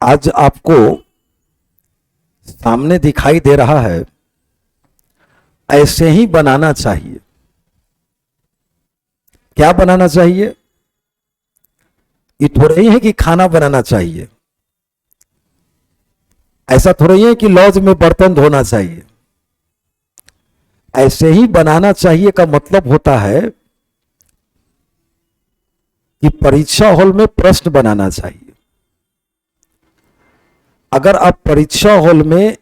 आज आपको सामने दिखाई दे रहा है, ऐसे ही बनाना चाहिए। क्या बनाना चाहिए? ये थोड़ा ही है कि खाना बनाना चाहिए, ऐसा थोड़ा ही है कि लॉज में बर्तन धोना चाहिए। ऐसे ही बनाना चाहिए का मतलब होता है कि परीक्षा हॉल में प्रश्न बनाना चाहिए। अगर आप परीक्षा हॉल में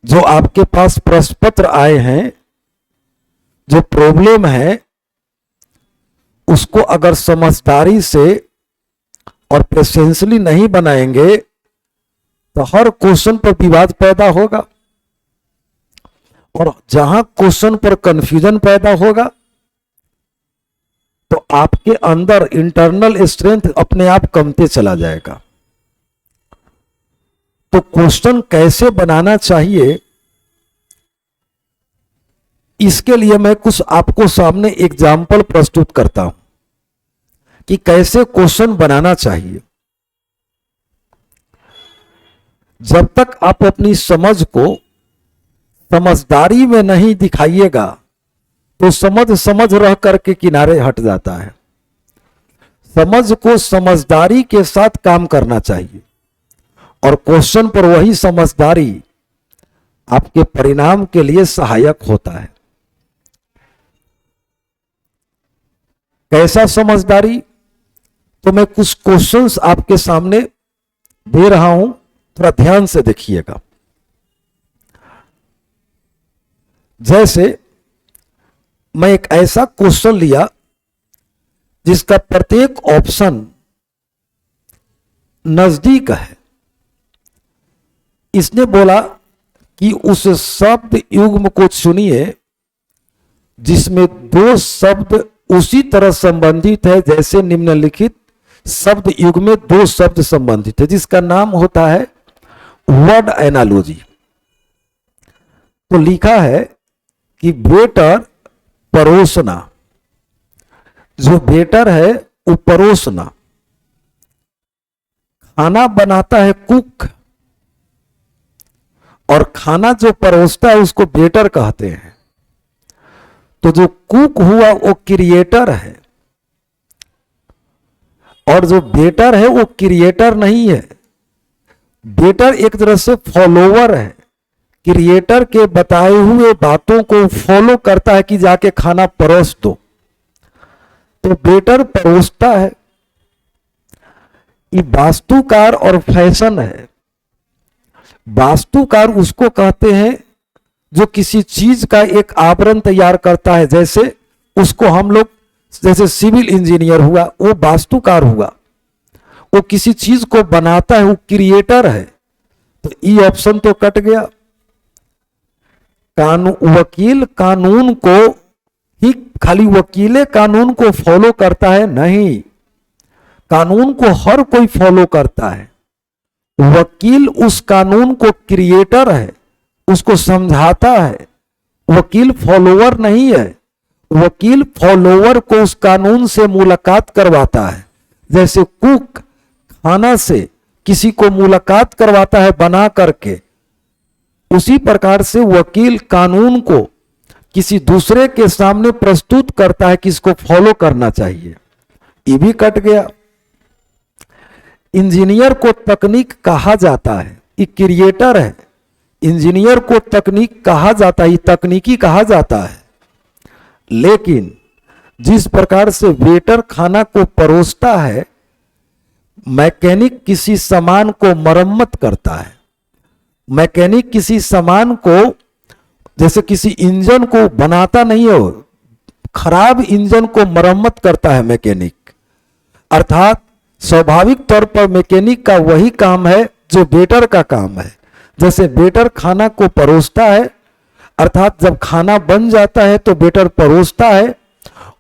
जो आपके पास प्रश्न पत्र आए हैं, जो प्रॉब्लम है, उसको अगर समझदारी से और पेशेंसली नहीं बनाएंगे तो हर क्वेश्चन पर विवाद पैदा होगा, और जहां क्वेश्चन पर कंफ्यूजन पैदा होगा तो आपके अंदर इंटरनल स्ट्रेंथ अपने आप कमते चला जाएगा। तो क्वेश्चन कैसे बनाना चाहिए, इसके लिए मैं कुछ आपको सामने एग्जाम्पल प्रस्तुत करता हूं कि कैसे क्वेश्चन बनाना चाहिए। जब तक आप अपनी समझ को समझदारी में नहीं दिखाइएगा तो समझ रह करके किनारे हट जाता है। समझ को समझदारी के साथ काम करना चाहिए, और क्वेश्चन पर वही समझदारी आपके परिणाम के लिए सहायक होता है। कैसा समझदारी? तो मैं कुछ क्वेश्चंस आपके सामने दे रहा हूं, थोड़ा ध्यान से देखिएगा। जैसे मैं एक ऐसा क्वेश्चन लिया जिसका प्रत्येक ऑप्शन नजदीक है। इसने बोला कि उस शब्द युग्म को चुनिए जिसमें दो शब्द उसी तरह संबंधित है जैसे निम्नलिखित शब्द युग में दो शब्द संबंधित है, जिसका नाम होता है वर्ड एनालॉजी। तो लिखा है कि बेटर परोसना, जो बेटर है वो परोसना। खाना बनाता है कुक, और खाना जो परोसता है उसको बेटर कहते हैं। तो जो कुक हुआ वो क्रिएटर है, और जो बेटर है वो क्रिएटर नहीं है। बेटर एक तरह से फॉलोवर है, क्रिएटर के बताए हुए बातों को फॉलो करता है कि जाके खाना परोस दो। तो बेटर परोसता है। ये वास्तुकार और फैशन है। वास्तुकार उसको कहते हैं जो किसी चीज का एक आवरण तैयार करता है, जैसे उसको हम लोग, जैसे सिविल इंजीनियर हुआ वो वास्तुकार हुआ, वो किसी चीज को बनाता है, वो क्रिएटर है। तो ये ऑप्शन तो कट गया। वकील कानून को ही खाली वकीले कानून को फॉलो करता है? नहीं, कानून को हर कोई फॉलो करता है। वकील उस कानून को क्रिएटर है, उसको समझाता है। वकील फॉलोवर नहीं है। वकील फॉलोवर को उस कानून से मुलाकात करवाता है, जैसे कुक खाना से किसी को मुलाकात करवाता है बना करके, उसी प्रकार से वकील कानून को किसी दूसरे के सामने प्रस्तुत करता है कि इसको फॉलो करना चाहिए। ये भी कट गया। इंजीनियर को तकनीक कहा जाता है, ये क्रिएटर है। इंजीनियर को तकनीक कहा जाता है, ये तकनीकी कहा जाता है। लेकिन जिस प्रकार से वेटर खाना को परोसता है, मैकेनिक किसी सामान को मरम्मत करता है। मैकेनिक किसी सामान को, जैसे किसी इंजन को बनाता नहीं है, खराब इंजन को मरम्मत करता है मैकेनिक। अर्थात स्वाभाविक तौर पर मैकेनिक का वही काम है जो वेटर का काम है। जैसे वेटर खाना को परोसता है, अर्थात जब खाना बन जाता है तो वेटर परोसता है,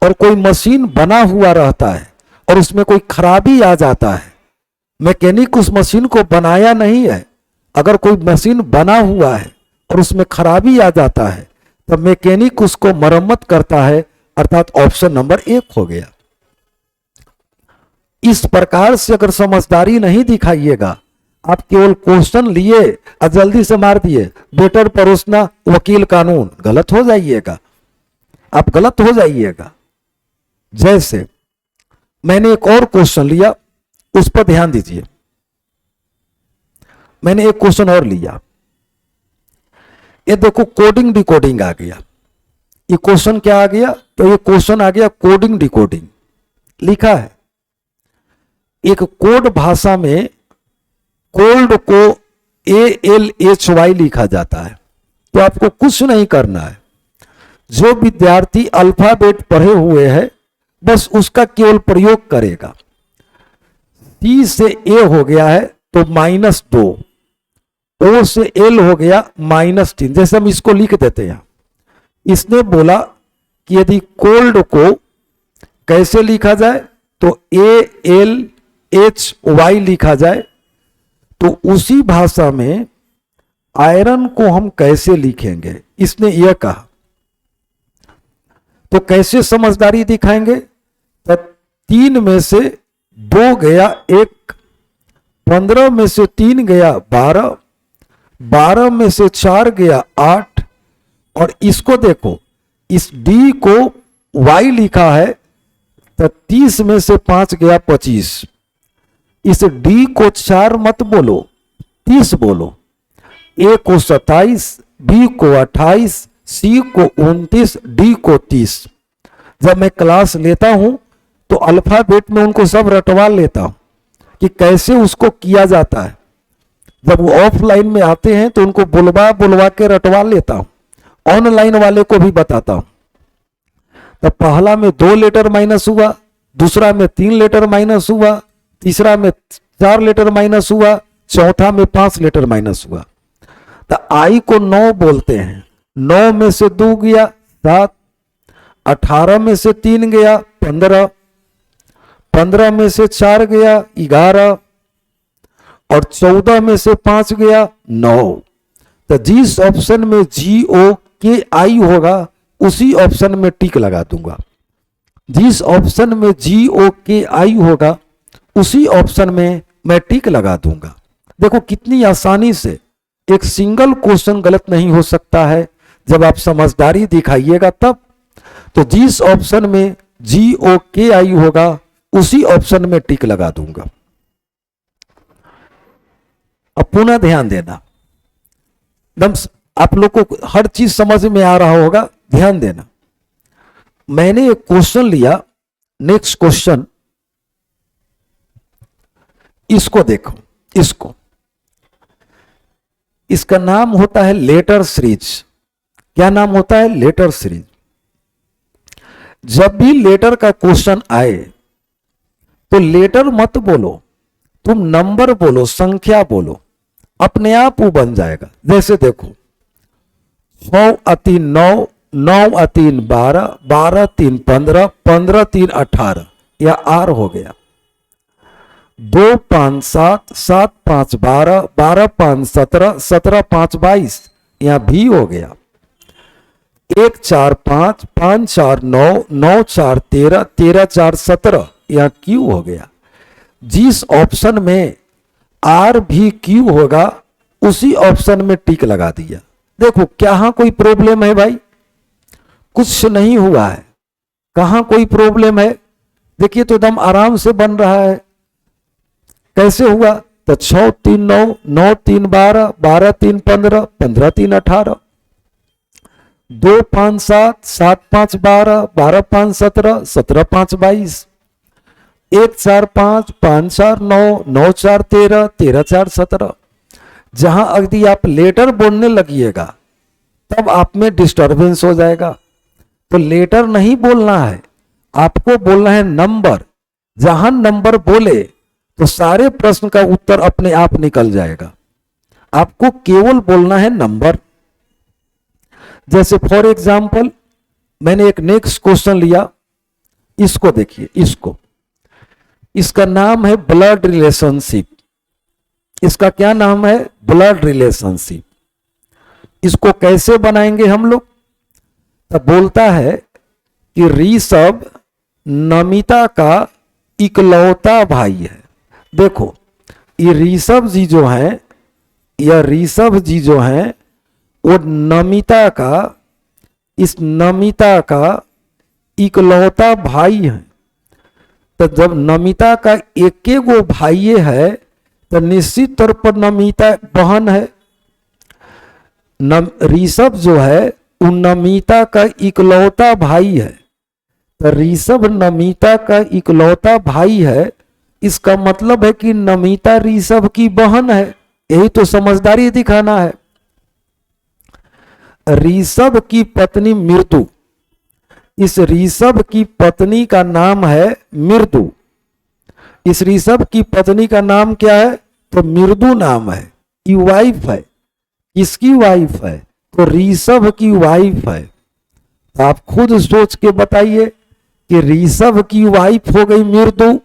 और कोई मशीन बना हुआ रहता है और उसमें कोई खराबी आ जाता है, मैकेनिक उस मशीन को बनाया नहीं है। अगर कोई मशीन बना हुआ है और उसमें खराबी आ जाता है तो मैकेनिक उसको मरम्मत करता है, अर्थात ऑप्शन नंबर 1 हो गया। इस प्रकार से अगर समझदारी नहीं दिखाइएगा, आप केवल क्वेश्चन लिए और जल्दी से मार दिए, बेटर परोसना वकील कानून, गलत हो जाइएगा, आप गलत हो जाइएगा। जैसे मैंने एक और क्वेश्चन लिया, उस पर ध्यान दीजिए। मैंने एक क्वेश्चन और लिया, ये देखो कोडिंग डिकोडिंग आ गया। ये क्वेश्चन क्या आ गया? तो ये क्वेश्चन आ गया कोडिंग डिकोडिंग। लिखा है एक कोड भाषा में कोल्ड को ALHY लिखा जाता है। तो आपको कुछ नहीं करना है, जो विद्यार्थी अल्फाबेट पढ़े हुए है बस उसका केवल प्रयोग करेगा। C से A हो गया है तो -2, O से L हो गया -3। जैसे हम इसको लिख देते हैं, इसने बोला कि यदि कोल्ड को कैसे लिखा जाए तो ALHY लिखा जाए, तो उसी भाषा में आयरन को हम कैसे लिखेंगे, इसने यह कहा। तो कैसे समझदारी दिखाएंगे? तो 3 में से 2 गया 1, 15 में से 3 गया 12, 12 में से 4 गया 8, और इसको देखो, इस D को Y लिखा है तो 30 में से 5 गया 25। इस D को 4 मत बोलो, 30 बोलो। A को 27, B को 28, C को 29, D को 30। जब मैं क्लास लेता हूं तो अल्फाबेट में उनको सब रटवा लेता हूं कि कैसे उसको किया जाता है। जब वो ऑफलाइन में आते हैं तो उनको बुलवा बुलवा के रटवा लेता हूं, ऑनलाइन वाले को भी बताता हूं। तब पहला में 2 लेटर माइनस हुआ, दूसरा में 3 लेटर माइनस हुआ, तीसरा में 4 लेटर माइनस हुआ, चौथा में 5 लेटर माइनस हुआ। तो आई को 9 बोलते हैं, 9 में से 2 गया 7, 18 में से 3 गया 15, 15 में से 4 गया 11, और 14 में से 5 गया 9। तो जिस ऑप्शन में GOKI होगा उसी ऑप्शन में टिक लगा दूंगा। जिस ऑप्शन में GOKI होगा उसी ऑप्शन में मैं टिक लगा दूंगा। देखो कितनी आसानी से एक सिंगल क्वेश्चन गलत नहीं हो सकता है जब आप समझदारी दिखाइएगा तब। तो जिस ऑप्शन में GOKI होगा उसी ऑप्शन में टिक लगा दूंगा। अब पुनः ध्यान देना, आप लोग को हर चीज समझ में आ रहा होगा, ध्यान देना। मैंने एक क्वेश्चन लिया, नेक्स्ट क्वेश्चन, इसको देखो, इसको, इसका नाम होता है लेटर सीरीज। क्या नाम होता है? Letter series. जब भी लेटर का क्वेश्चन आए तो लेटर मत बोलो, तुम नंबर बोलो, संख्या बोलो, अपने आप वो बन जाएगा। जैसे देखो 6 और 3 9, 9 और 3 12, 12 3 15, 15 3 18, या R हो गया। 2 5 7, 7 5 12, 12 5 17, 17 5 22, या V हो गया। 1 4 5, 5 4 9, 9 4 13, 13 4 17, या Q हो गया। जिस ऑप्शन में R भी Q होगा उसी ऑप्शन में टिक लगा दिया। देखो क्या कोई प्रॉब्लम है भाई? कुछ नहीं हुआ है। कहां कोई प्रॉब्लम है? देखिए तो एकदम आराम से बन रहा है। कैसे हुआ? तो 6 3 9, 9 3 12, 12 3 15, 15 3 18, 2 5 7, 7 5 12, 12 5 17, 17 5 22, 1 4 5, 5 4 9, 9 4 13, 13 4 17। जहां यदि आप लेटर बोलने लगिएगा तब आप में डिस्टरबेंस हो जाएगा। तो लेटर नहीं बोलना है, आपको बोलना है नंबर। जहां नंबर बोले तो सारे प्रश्न का उत्तर अपने आप निकल जाएगा। आपको केवल बोलना है नंबर। जैसे फॉर एग्जाम्पल मैंने एक नेक्स्ट क्वेश्चन लिया, इसको देखिए, इसको, इसका नाम है ब्लड रिलेशनशिप। इसका क्या नाम है? Blood relationship. इसको कैसे बनाएंगे हम लोग? तो बोलता है कि ऋषभ नमिता का इकलौता भाई है। देखो ये ऋषभ जी जो हैं, यह ऋषभ जी जो हैं वो नमिता का, इस नमिता का इकलौता भाई है। तो जब नमिता का एक गो भाई है तो निश्चित तौर पर नमिता बहन है। ऋषभ जो है वो नमिता का इकलौता भाई है। तो ऋषभ नमिता का इकलौता भाई है, इसका मतलब है कि नमिता ऋषभ की बहन है। यही तो समझदारी दिखाना है। ऋषभ की पत्नी मृदु, इस ऋषभ की पत्नी का नाम है मृदु। इस ऋषभ की पत्नी का नाम क्या है? तो मृदु नाम है। ये वाइफ है। किसकी वाइफ है? तो ऋषभ की वाइफ है। तो आप खुद सोच के बताइए कि ऋषभ की वाइफ हो गई मृदु,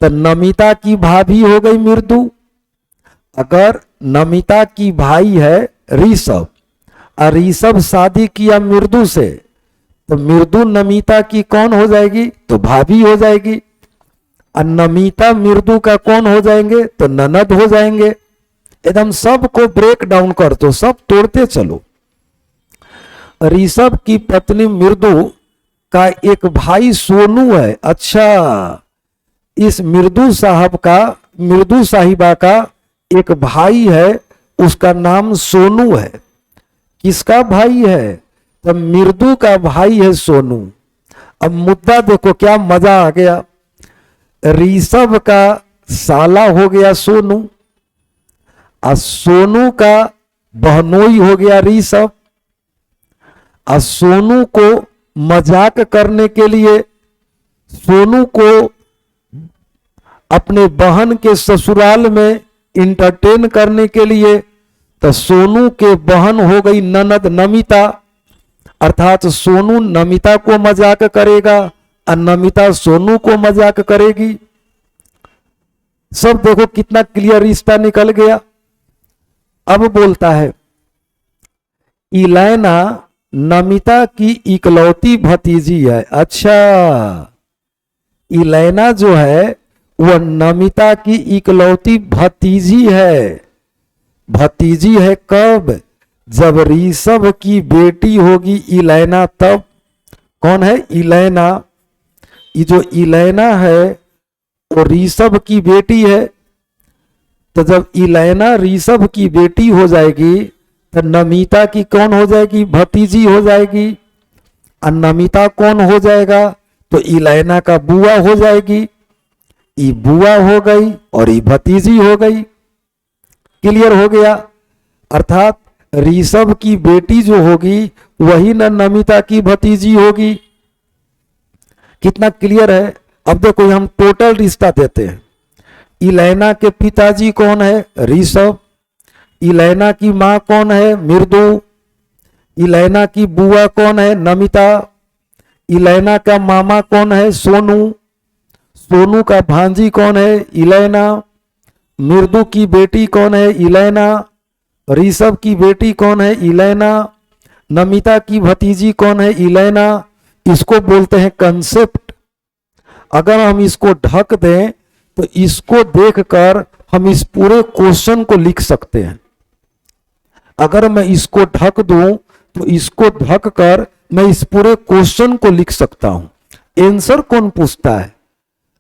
तो नमिता की भाभी हो गई मृदु। अगर नमिता की भाई है ऋषभ और ऋषभ शादी किया मृदु से, तो मृदु नमिता की कौन हो जाएगी? तो भाभी हो जाएगी। और नमिता मृदु का कौन हो जाएंगे? तो ननद हो जाएंगे। एकदम सबको ब्रेक डाउन कर दो, सब तोड़ते चलो। ऋषभ की पत्नी मृदु का एक भाई सोनू है। अच्छा, इस मृदु साहिबा का एक भाई है, उसका नाम सोनू है। किसका भाई है? तो मृदु का भाई है सोनू। अब मुद्दा देखो क्या मजा आ गया। ऋषभ का साला हो गया सोनू और सोनू का बहनोई हो गया ऋषभ। और सोनू को मजाक करने के लिए, सोनू को अपने बहन के ससुराल में इंटरटेन करने के लिए, तो सोनू के बहन हो गई ननद नमिता। अर्थात सोनू नमिता को मजाक करेगा और नमिता सोनू को मजाक करेगी। सब देखो कितना क्लियर रिश्ता निकल गया। अब बोलता है इलैना नमिता की इकलौती भतीजी है। अच्छा, इलैना जो है वह नमिता की इकलौती भतीजी है। भतीजी है कब? जब ऋषभ की बेटी होगी इलैना, तब। कौन है? इलैना। ये जो इलैना है वो ऋषभ की बेटी है। तो जब इलैना ऋषभ की बेटी हो जाएगी तो नमिता की कौन हो जाएगी? भतीजी हो जाएगी। और नमिता कौन हो जाएगा? तो इलैना का बुआ हो जाएगी। ये बुआ हो गई और ये भतीजी हो गई। क्लियर हो गया? अर्थात ऋषभ की बेटी जो होगी वही न नमिता की भतीजी होगी। कितना क्लियर है? अब देखो हम टोटल रिश्ता देते हैं। इलैना के पिताजी कौन है? ऋषभ। इलैना की मां कौन है? मृदु। इलैना की बुआ कौन है? नमिता। इलैना का मामा कौन है? सोनू। सोनू का भांजी कौन है? इलैना। मृदु की बेटी कौन है? इलैना। ऋषभ की बेटी कौन है? इलैना। नमिता की भतीजी कौन है? इलैना। इसको बोलते हैं कंसेप्ट। अगर हम इसको ढक दें तो इसको देखकर हम इस पूरे क्वेश्चन को लिख सकते हैं। अगर मैं इसको ढक दूं तो इसको ढक कर मैं इस पूरे क्वेश्चन को लिख सकता हूं। आंसर कौन पूछता है?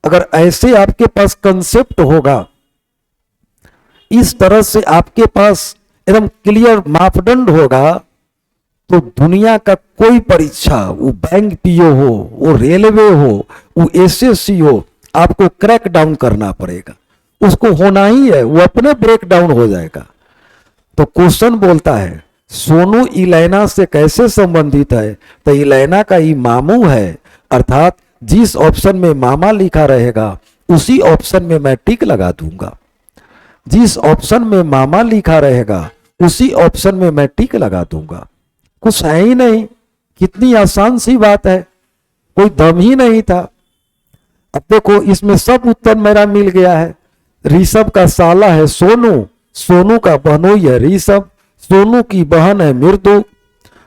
अगर ऐसे आपके पास कंसेप्ट होगा, इस तरह से आपके पास एकदम क्लियर मापदंड होगा, तो दुनिया का कोई परीक्षा, वो बैंक पीओ हो, वो रेलवे हो, वो एसएससी हो, आपको क्रैक डाउन करना पड़ेगा। उसको होना ही है, वो अपने ब्रेक डाउन हो जाएगा। तो क्वेश्चन बोलता है सोनू इलैना से कैसे संबंधित है? तो इलैना का ही मामू है। अर्थात जिस ऑप्शन में मामा लिखा रहेगा उसी ऑप्शन में मैं टिक लगा दूंगा। जिस ऑप्शन में मामा लिखा रहेगा उसी ऑप्शन में मैं टिक लगा दूंगा। कुछ है ही नहीं। कितनी आसान सी बात है, कोई दम ही नहीं था। अब देखो इसमें सब उत्तर मेरा मिल गया है। ऋषभ का साला है सोनू, सोनू का बहनोई है ऋषभ, सोनू की बहन है मृदु,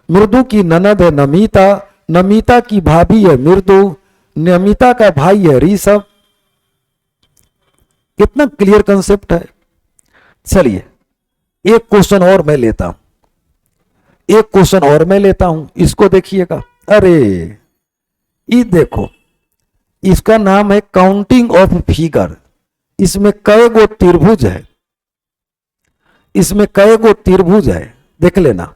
मृदु की ननद है नमिता, नमिता की भाभी है मृदु, नियमिता का भाई है ऋषभ। कितना क्लियर कंसेप्ट है। चलिए एक क्वेश्चन और मैं लेता हूं, एक क्वेश्चन और मैं लेता हूं, इसको देखिएगा। अरे ये देखो, इसका नाम है काउंटिंग ऑफ फिगर। इसमें कई गो त्रिभुज है, इसमें कई गो त्रिभुज है, देख लेना।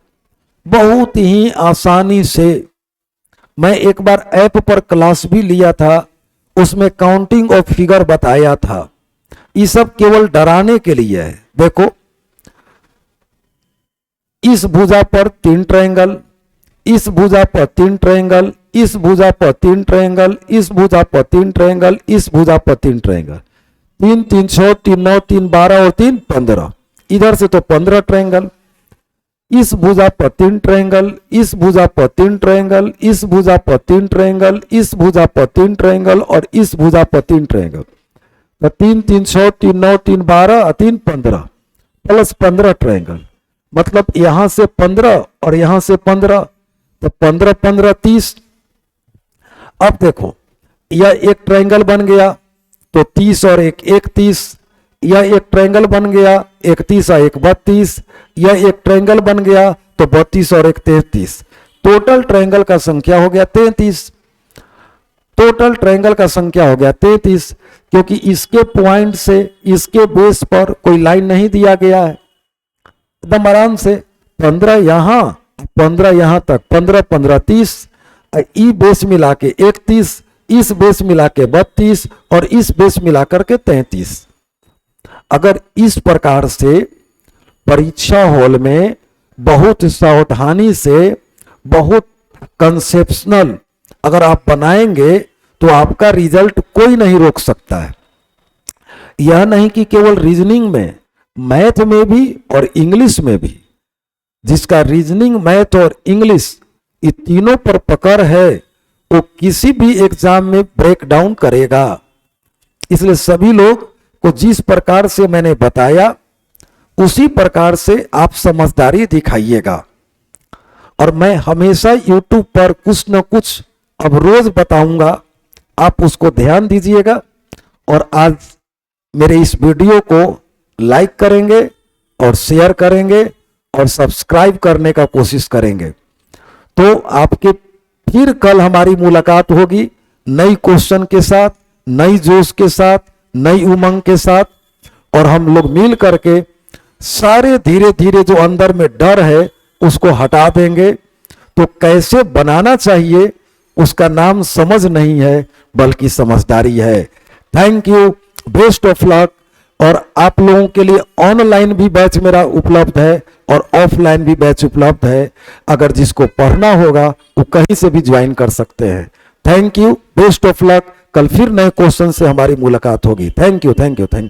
बहुत ही आसानी से, मैं एक बार ऐप पर क्लास भी लिया था, उसमें काउंटिंग ऑफ फिगर बताया था। ये सब केवल डराने के लिए है। देखो इस भुजा पर 3 ट्रायंगल, इस भुजा पर 3 ट्रायंगल, इस भुजा पर 3 ट्रायंगल, इस भुजा पर 3 ट्रायंगल, इस भुजा पर 3 ट्रायंगल। 3 3 6 3 9 3 12 और 3 15। इधर से तो 15 ट्रायंगल। इस भुजा पर 3 ट्रायंगल, इस भुजा पर 3 ट्रायंगल, इस भुजा पर 3 ट्रायंगल, इस भुजा पर 3 ट्रायंगल और इस भुजा पर 3 ट्रायंगल। तो 3 3 6 3 9 3 12 और 3 15 प्लस 15 ट्रायंगल। मतलब यहां से 15 और यहां से 15, तो 15 15 30। अब देखो यह एक ट्रायंगल बन गया तो 30 और 1 31। यह एक ट्रायंगल बन गया 31 और 1 32। यह एक ट्रायंगल बन गया तो 32 और 1 33। टोटल ट्रायंगल का संख्या हो गया 33। टोटल ट्रायंगल का संख्या हो गया 33, क्योंकि इसके पॉइंट से इसके बेस पर कोई लाइन नहीं दिया गया है। एकदम आराम से 15 यहां 15 यहां तक, 15 15 30, ई बेस मिला के 31, इस बेस मिला के 32 और इस बेस मिलाकर के 33। अगर इस प्रकार से परीक्षा हॉल में बहुत सावधानी से, बहुत कंसेप्शनल अगर आप बनाएंगे तो आपका रिजल्ट कोई नहीं रोक सकता है। यह नहीं कि केवल रीजनिंग में, मैथ में भी और इंग्लिश में भी। जिसका रीजनिंग, मैथ और इंग्लिश ये तीनों पर पकड़ है वो किसी भी एग्जाम में ब्रेक डाउन करेगा। इसलिए सभी लोग को जिस प्रकार से मैंने बताया उसी प्रकार से आप समझदारी दिखाइएगा। और मैं हमेशा YouTube पर कुछ न कुछ अब रोज बताऊंगा, आप उसको ध्यान दीजिएगा। और आज मेरे इस वीडियो को लाइक करेंगे और शेयर करेंगे और सब्सक्राइब करने का कोशिश करेंगे, तो आपके फिर कल हमारी मुलाकात होगी नई क्वेश्चन के साथ, नई जोश के साथ, नई उमंग के साथ। और हम लोग मिल करके सारे धीरे धीरे जो अंदर में डर है उसको हटा देंगे। तो कैसे बनाना चाहिए उसका नाम समझ नहीं है बल्कि समझदारी है। Thank you, best of luck. और आप लोगों के लिए ऑनलाइन भी बैच मेरा उपलब्ध है और ऑफलाइन भी बैच उपलब्ध है। अगर जिसको पढ़ना होगा वो कहीं से भी ज्वाइन कर सकते हैं। Thank you, best of luck. कल फिर नए क्वेश्चन से हमारी मुलाकात होगी। Thank you, thank you, thank you.